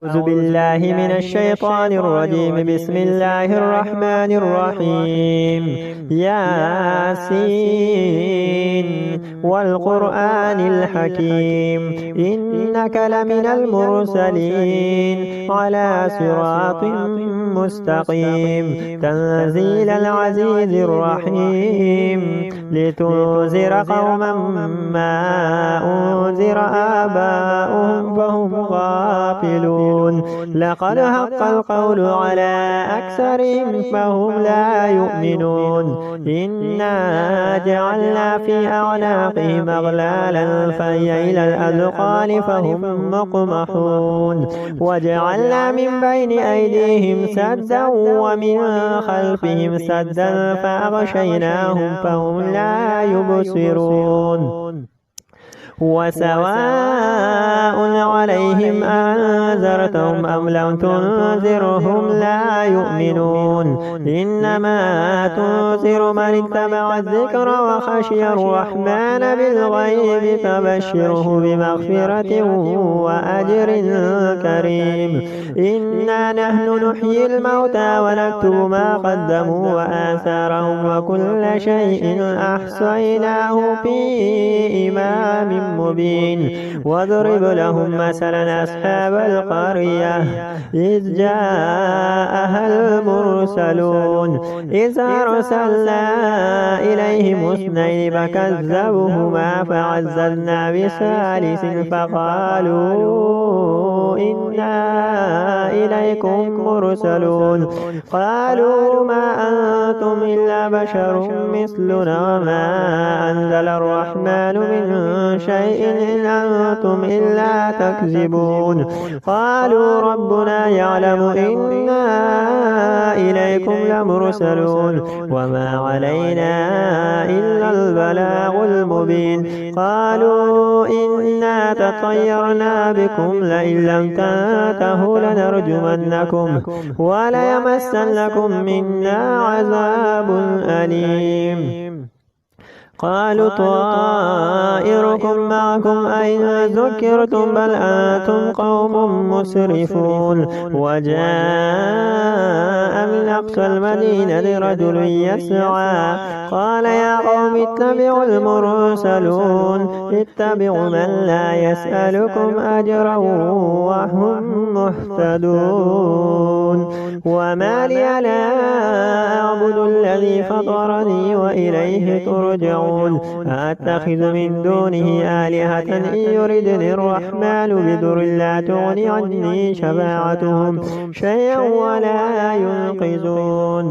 أعوذ بالله من الشيطان الرجيم. بسم الله الرحمن الرحيم. ياسين والقرآن الحكيم إنك لمن المرسلين على صراط مستقيم تنزيل العزيز الرحيم لتنذر قوما ما أنذر آباؤهم فهم غافلون. لقد حق القول على أكثرهم فهم لا يؤمنون. إنا جعلنا في أعناقهم أغلالا فهي إلى الأذقان فهم مقمحون. وجعلنا من بين أيديهم سدا ومن خلفهم سدا فأغشيناهم فهم لا يبصرون. وسواء عليهم أنذرتهم أم لم تنذرهم لا يؤمنون. إنما تنذر من اتبع الذكر وخشي الرحمن بالغيب فبشره بمغفرة وأجر كريم. إنا نحن نحيي الموتى ونكتب ما قدموا وآثارهم وكل شيء أحصيناه في إمام مبين. واضرب لهم مثلا أصحاب القرية إذ جاءها المرسلون إذ أرسلنا إليهم اثنين فكذبوهما فعززنا بثالث فقالوا إنا إليكم مرسلون. قالوا ما أنتم إلا بشر مثلنا وما أنزل الرحمن من شيء إن أنتم إلا تكذبون. قالوا ربنا يعلم إنا إليكم لمرسلون وما علينا إلا البلاغ المبين. قالوا إنا تطيرنا بكم لئن لم تنتهوا لنرجمنكم وليمسنكم منا عذاب أليم. قالوا طائركم معكم أين ذكرتم بل أنتم قوم مسرفون. وجاء من أقصى المدينة رجل يسعى قال يا قوم اتبعوا المرسلون اتبعوا من لا يسألكم أجرا وهم مهتدون. وما لي لا أعبد الذي فطرني وإليه ترجعون. أتخذ من دونه آلهة إن يردني الرحمن بضر لا تغني عني شفاعتهم شيئا ولا ينقذون.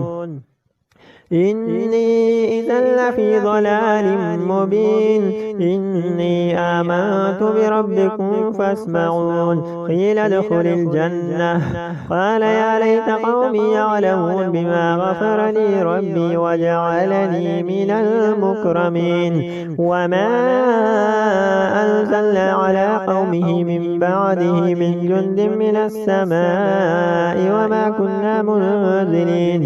إني إذا لفي ضلال مبين. إني آمنت بربكم فاسمعون. قيل ادخل الجنة قال يا ليت قومي يعلمون بما غفر لي ربي وجعلني من المكرمين. وما أنزلنا على قومه من بعده من جند من السماء وما كنا منزلين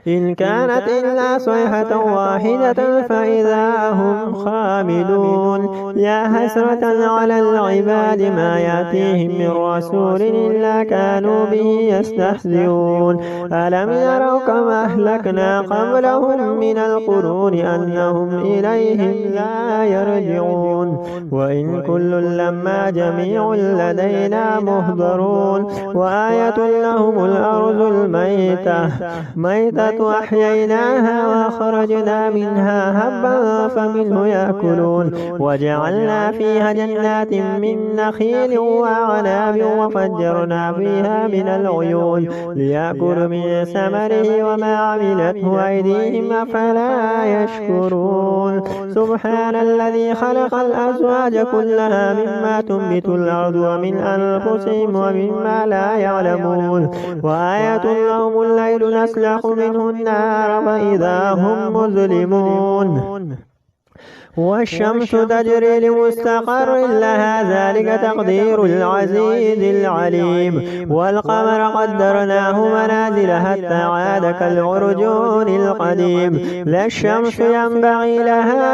إن كانت إلا صيحة واحدة فإذا هم خامدون. يا حسرة على العباد ما يأتيهم من رسول إلا كانوا به يستهزئون. ألم يروا كما أهلكنا قبلهم من القرون أنهم إليهم لا يرجعون. وإن كل لما جميع لدينا مهضرون. وآية لهم الأرض الميتة أحييناها وأخرجنا منها هبا فمنه يأكلون. وجعلنا فيها جنات من نخيل وأعناب وفجرنا فيها من العيون ليأكلوا من ثمره وما عملته أيديهم أفلا يشكرون. سبحان الذي خلق الأزواج كلها مما تنبت الأرض ومن أنفسهم ومما لا يعلمون. وآية لهم الليل نسلخ منه النار فإذا هم مظلمون. والشمس تجري لمستقر لها ذلك تقدير العزيز العليم والقمر قدرناه منازل حتى عاد كالعرجون القديم لا الشمس ينبغي لها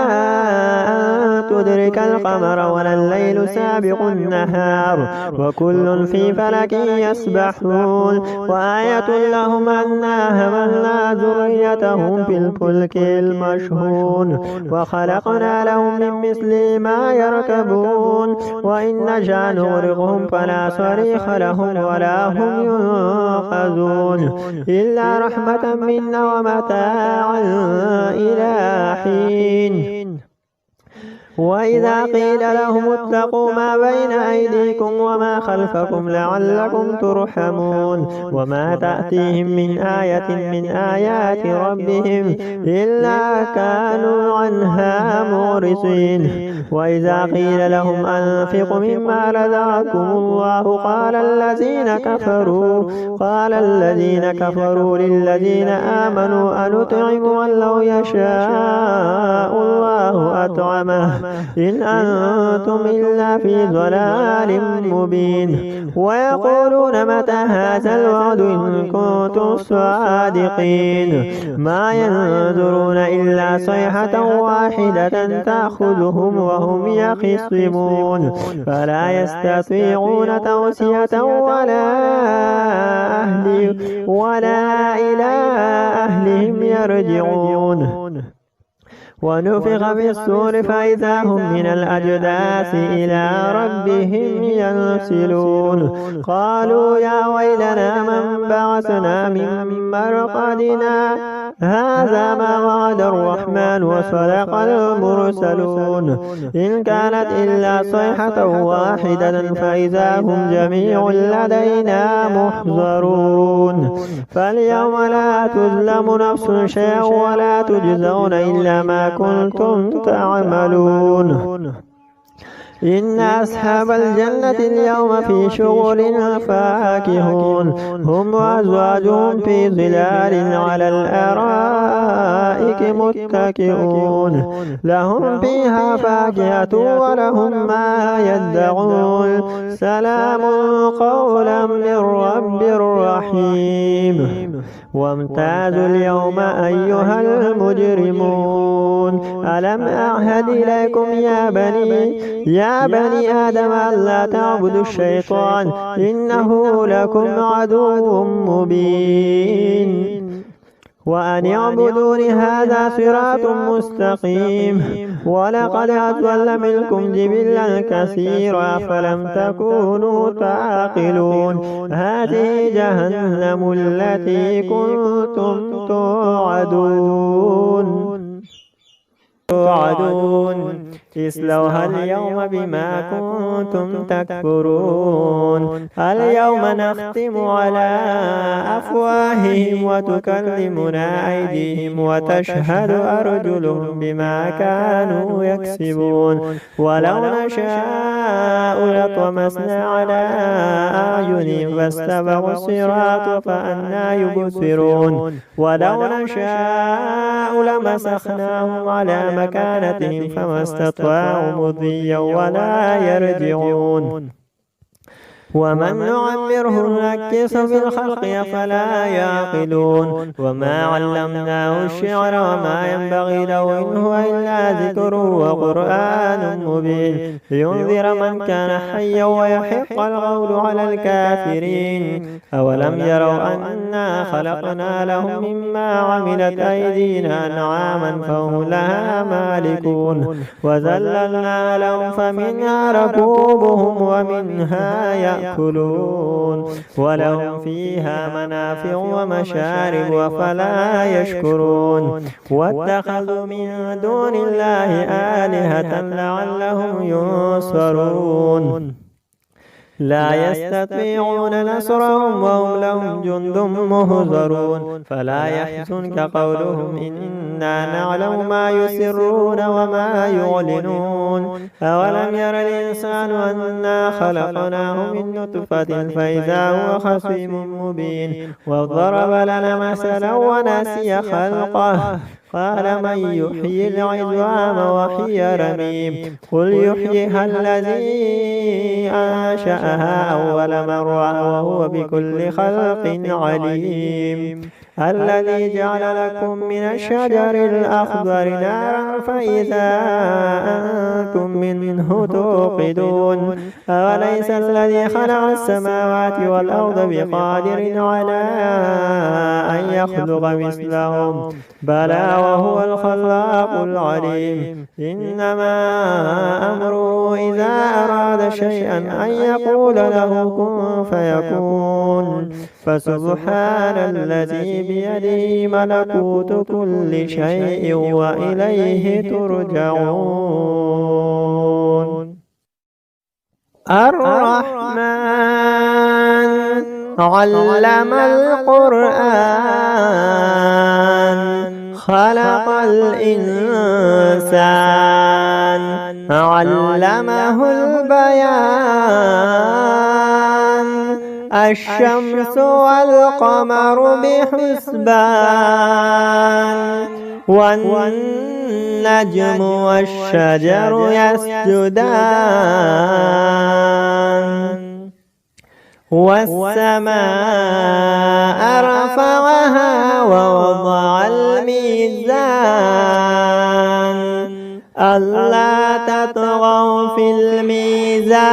أن تدرك القمر ولا الليل سابق النهار وكل في فلك يسبحون وآية لهم أنا حملنا ذريتهم في الفلك المشحون وخلقنا لهم من مثل ما يركبون وإن نشأ نغرقهم فلا صريخ لهم ولا هم ينقذون إلا رحمة منا ومتاعا إلى حين وإذا قيل لهم اتقوا ما بين أيديكم وما خلفكم لعلكم ترحمون وما تأتيهم من آية من آيات ربهم إلا كانوا عنها معرضين وإذا قيل لهم أنفقوا مما رزقكم الله قال الذين كفروا للذين آمنوا أنطعم من لو يشاء الله أطعمه إن أنتم إلا في ضلال مبين ويقولون متى هذا الوعد إن كنتم صادقين ما ينظرون إلا صيحة واحدة تأخذهم وهم يخصمون فلا يستطيعون توصية ولا إلى أهلهم يرجعون ونفخ في الصور فإذا هم من الأجداث إلى ربهم ينسلون قالوا يا ويلنا من بعثنا من مرقدنا هذا ما وعد الرحمن وصدق المرسلون إن كانت إلا صيحة واحدة فإذا هم جميع لدينا محضرون فاليوم لا تظلم نفس شيئا ولا تجزون إلا ما كنتم تعملون إن أصحاب الجنة اليوم في شغل فاكهون هم وأزواجهم في ظلال على الأرائك متكئون لهم فيها فاكهة ولهم ما يدعون سلام قولا من رب رحيم وامتازوا اليوم أيها المجرمون ألم أعهد إليكم يا بني آدم ألا تعبدوا الشيطان إنه لكم عدو مبين وأن اعبدوني هذا صراط مستقيم ولقد أضل منكم جبلا كثيرا فلم تكونوا تعقلون هذه جهنم التي كنتم توعدون اصلوها اليوم بما كنتم تكفرون اليوم نختم على أفواههم وتكلمنا أيديهم وتشهد أرجلهم بما كانوا يكسبون ولو نشاء لطمسنا على أعينهم فاستبقوا الصراط فأنى يبصرون ولو نشاء لمسخناهم على مكانتهم فما استطاعوا مضيا ولا يرجعون ومن نعمره نكسه في الخلق أفلا يعقلون وما علمناه الشعر وما ينبغي له إن هو إلا ذكر وقرآن مبين لينذر من كان حيا ويحق القول على الكافرين أولم يروا أنا خلقنا لهم مما عملت أيدينا أنعاما فهم لها مالكون وذللنا لهم فمنها ركوبهم ومنها يأكلون ولهم فيها منافع ومشارب أفلا يشكرون واتخذوا من دون الله آلهة لعلهم ينصرون لا يستطيعون نصرهم وهم لهم جند مهزرون فلا يحزنك قولهم إنا نعلم ما يسرون وما يعلنون أولم ير الإنسان أنا خلقناه من نطفة فإذا هو خصيم مبين وضرب لنا مثلا ونسي خلقه قال من يحيي العظام وهي رميم قل يحييها الذي أنشأها أول مرة وهو بكل خلق عليم الذي جعل لكم من الشجر الأخضر نارا فإذا أنتم منه توقدون أوليس الذي خلق السماوات والأرض بقادر على أن يخلق مثلهم بلى وهو الخلاق العليم إنما أمره إذا أراد شيئا أن يقول له كن فيكون فسبحان الذي بيده ملكوت كل شيء وإليه ترجعون الرحمن علم القرآن خلق الإنسان علمه البيان الشمس والقمر بحسبان والنجم والشجر يسجدان والسماء رفعها ووضع الميزان ألا تطغوا في الميزان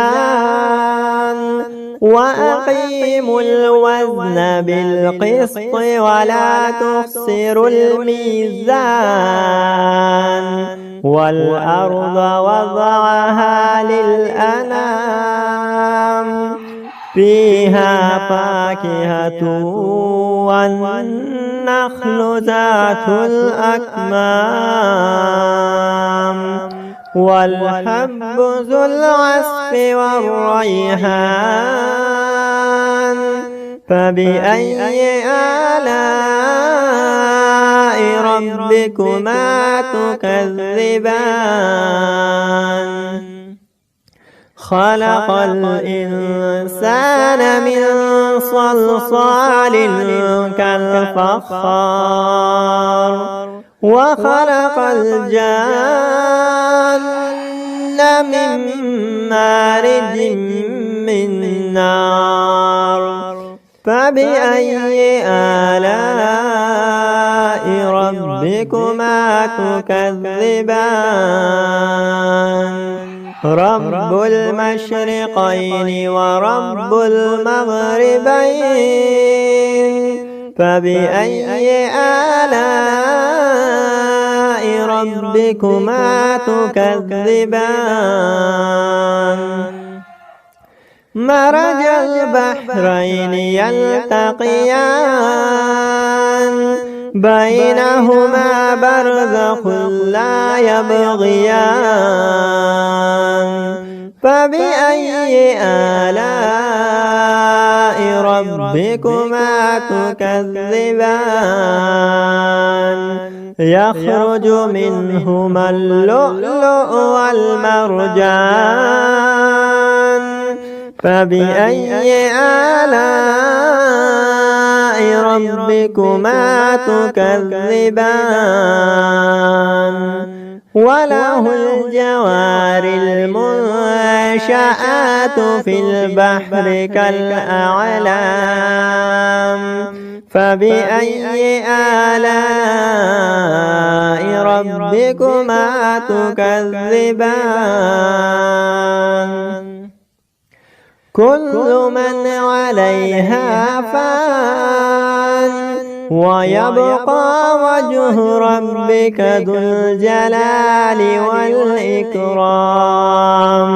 وأقيموا الوزن بالقسط ولا تخسروا الميزان والأرض وضعها للأنام فيها فاكهة والنخل ذات الأكمام والحب ذو العصف والريحان فبأي آلاء ربكما تكذبان خلق الإنسان من صلصال كالفخار وخلق الجان من مارج من نار فبأي آلاء ربكما تكذبان رب المشرقين ورب المغربين فبأي آلاء ربكما تكذبان مرج البحرين يلتقيان بينهما برزخ لا يبغيان فبأي آلاء ربكما تكذبان يخرج منهما اللؤلؤ والمرجان فبأي آلاء ربكما تكذبان وله الجوار المنشآت في البحر كالأعلام فبأي آلاء ربكما تكذبان كل من عليها فان ويبقى وجه ربك ذو الجلال والإكرام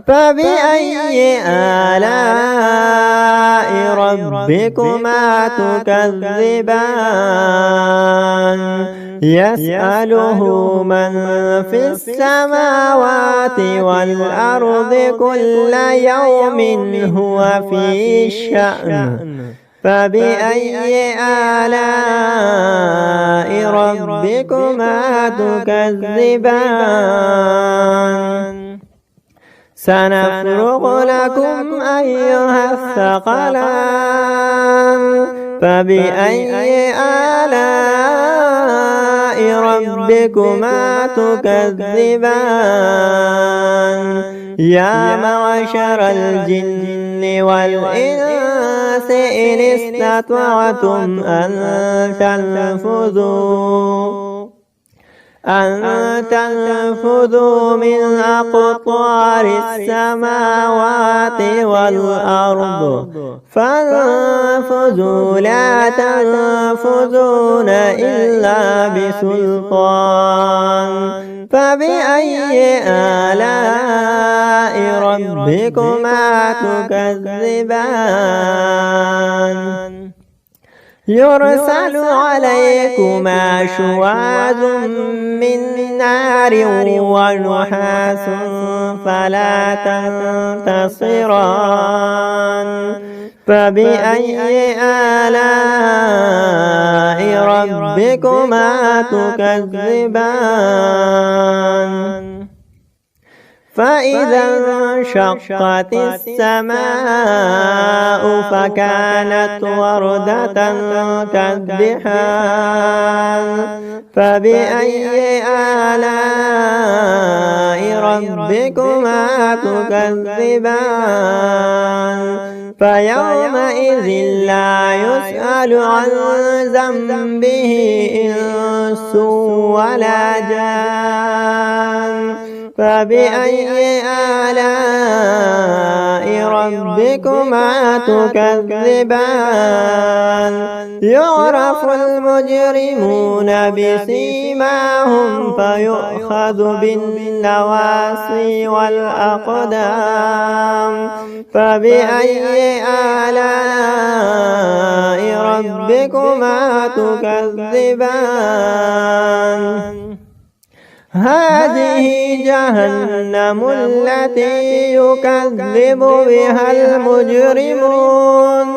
فبأي آلاء ربكما تكذبان يسأله من في السماوات والأرض كل يوم هو في شأن فبأي آلاء ربكما تكذبان سنفرغ لكم أيها الثقلان فبأي آلاء ربكما تكذبان يا معشر الجن والإنس إن استطعتم أن تنفذوا من أقطار السماوات والأرض فانفذوا لا تنفذون إلا بسلطان فبأي آلاء ربكما تكذبان يرسل عليكما شواظ من نار ونحاس فلا تنتصران فبأي آلاء ربكما تكذبان فإذا انشقت السماء فكانت وردة كالدحان فبأي آلاء ربكما تكذبان فيومئذ لا يسأل عن ذنبه إنس ولا جان فبأي آلاء ربكما تكذبان يعرف المجرمون بسيماهم فيؤخذ بالنواصي والأقدام فبأي آلاء ربكما تكذبان هذه جهنم التي يكذب بها المجرمون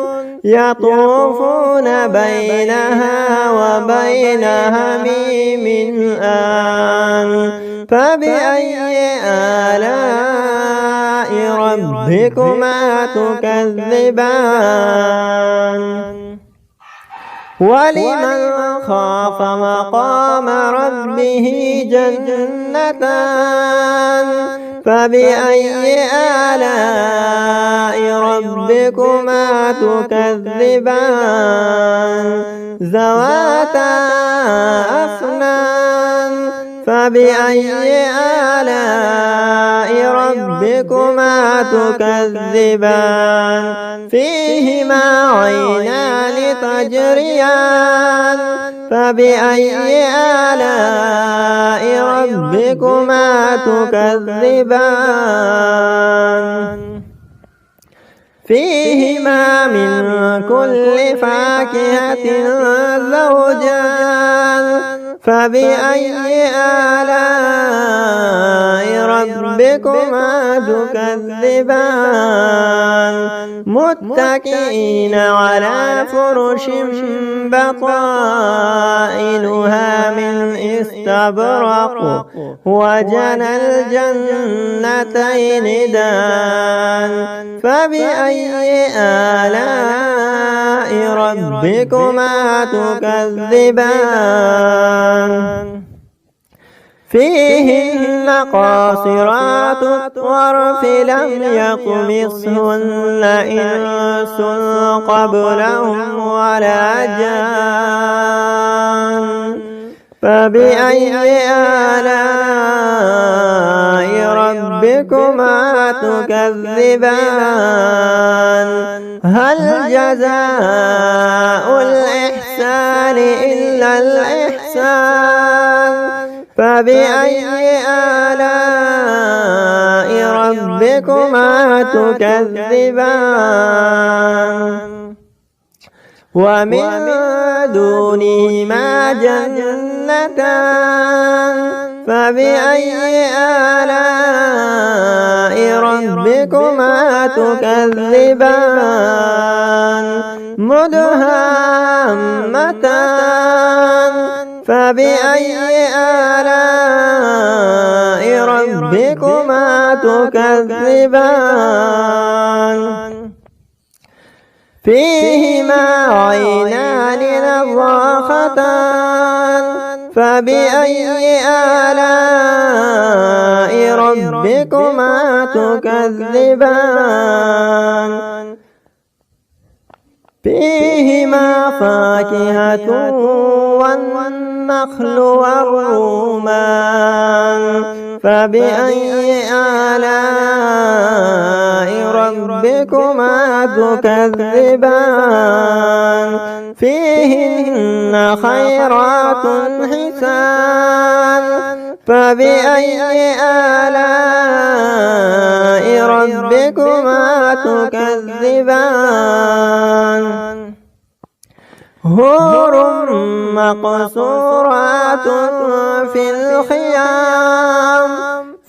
يطوفون بينها وبين حميم آن فبأي آلاء ربكما تكذبان ولمن خاف مقام ربه جنتان فبأي آلاء ربكما تكذبان ذواتا أفنان فبأي آلاء ربكما تكذبان فيهما عينان تجريان فبأي آلاء ربكما تكذبان فيهما من كل فاكهة زوجان فبأي آلاء ربكما تكذبان متكئين على فرش بطائنها من استبرق وجنى الجنتين دان فبأي آلاء ربكما تكذبان فيهن قاصرات الطرف لم يطمثهن إنس قبلهم ولا جان فبأي آلاء ربكما تكذبان هل جزاء الإحسان إلا الإحسان فبأي آلاء ربكما تكذبان ومن دونهما جنتان فبأي آلاء ربكما تكذبان مدهامتان فبأي آلاء ربكما تكذبان فيهما عينان نضاختان فبأي آلاء ربكما تكذبان فيهما فاكهة والنخل والرمان فبأي آلاء ربكما تكذبان فيهن خيرات حسان فبأي آلاء ربكما تكذبان حور مقصورات في الخيام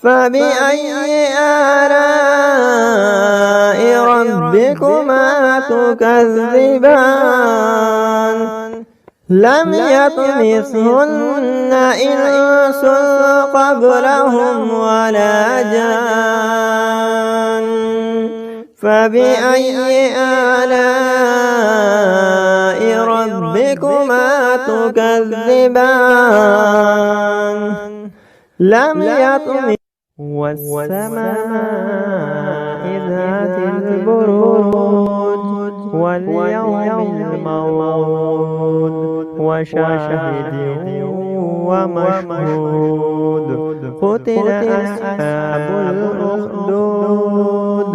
فبأي آلاء ربكما تكذبان لم يطمثهن إنس قبلهم ولا جان فبأي آلاء ربكما تكذبان لم يطمث والسماء ذات البروج واليوم الموعود وشاهد ومشهود قتل أصحاب الأخدود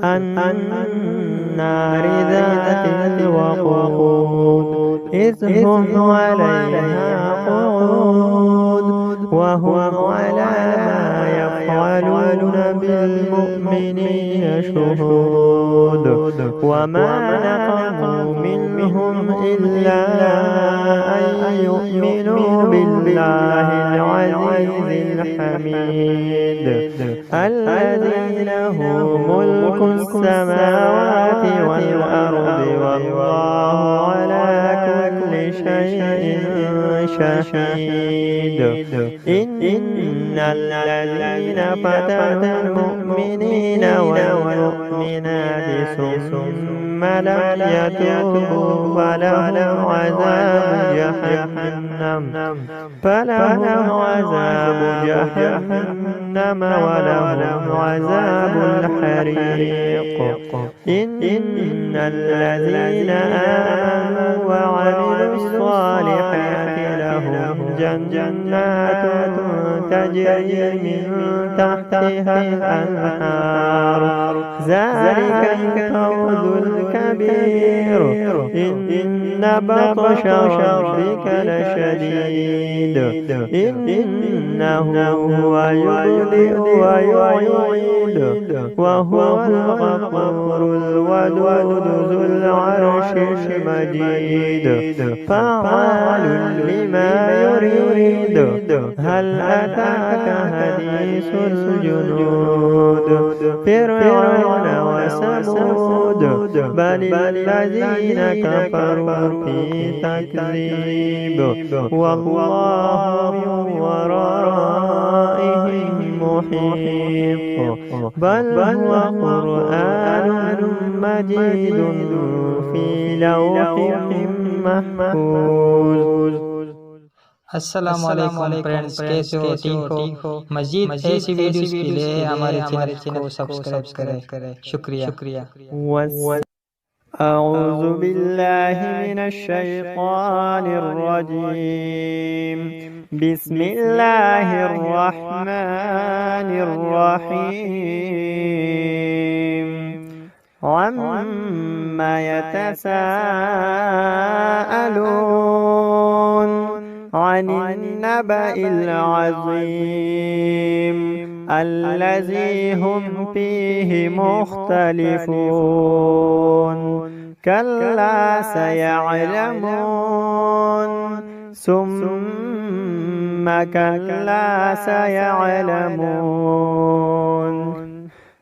النار ذات الوقود إذ هم عليها قعود وهم على ما يفعلون بالمؤمنين شهود وما نقموا منهم إلا أن يؤمنوا بالله العزيز الحميد الذي له ملك السماوات والأرض والله على كل شيء شهيد إن الذين فتنوا المؤمنين والمؤمنات ثم لم يتوبوا فلهم عذاب جهنم ولهم عذاب الحريق إن الذين آمنوا وعملوا الصالحات لهم جنات تجري من تحتها الأنهار ذلك الفوز الكبير إن بطش ربك لشديد إنه هو يبدئ ويعيد وهو الغفور الودود ذو العرش المجيد فعال لما يريد هل أتاك حديث الجنود فرعون وثمود بل الذين كفروا في تكذيب والله من ورائهم محيط بل هو قرآن مجيد في لوح محفوظ। अस्सलाम वालेकुम फ्रेंड्स, कैसे हो? ठीक हो? मजीद ऐसी वीडियोस के लिए हमारे चैनल को सब्सक्राइब करें। शुक्रिया। أعوذ بالله من الشيطان الرجيم بسم الله الرحمن الرحيم عما يتساءلون عن النبأ العظيم الذي هم فيه مختلفون كلا سيعلمون ثم كلا سيعلمون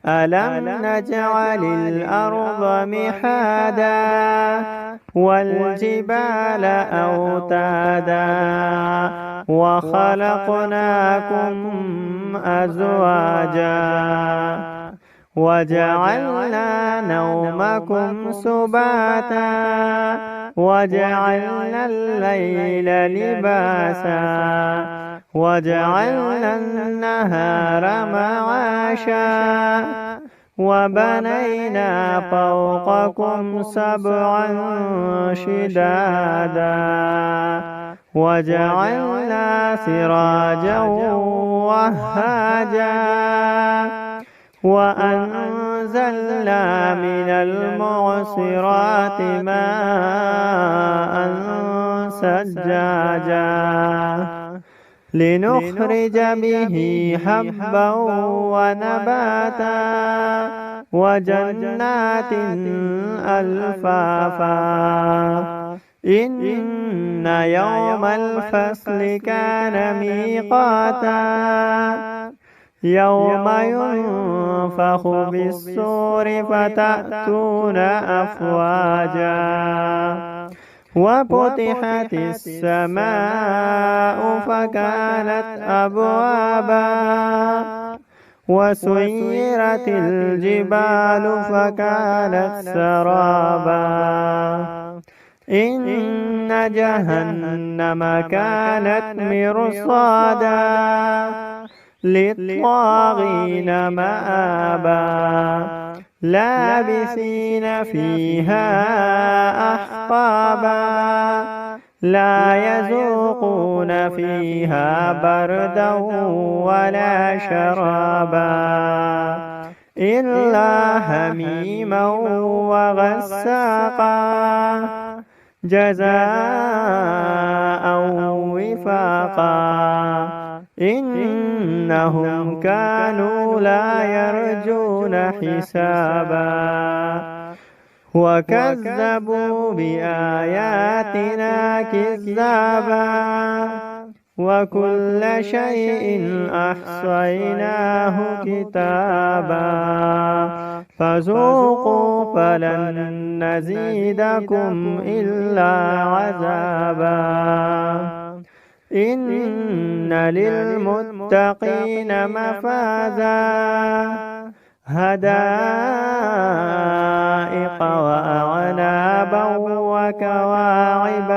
ألم نجعل الأرض مهادا والجبال أوتادا وخلقناكم أزواجا وجعلنا نومكم سباتا وجعلنا الليل لباسا وجعلنا النهار معاشا وبنينا فوقكم سبعا شدادا وجعلنا سراجا وهاجا وأنزلنا من المعصرات ماء ثجاجا لنخرج به حبا ونباتا وجنات ألفافا إن يوم الفصل كان ميقاتا يوم ينفخ بالصور فتأتون أفواجا وفتحت السماء فكانت أبوابا وسيرت الجبال فكانت سرابا إن جهنم كانت مرصادا للطاغين مآبا لابثين فيها أحقابا لا يذوقون فيها بردا ولا شرابا إلا حميما وغساقا جزاء وفاقا إنهم كانوا لا يرجون حسابا وكذبوا بآياتنا كذابا وكل شيء أحصيناه كتابا فذوقوا فلن نزيدكم إلا عذابا إن للمتقين مفازا هدائق وأعنابا وكواعب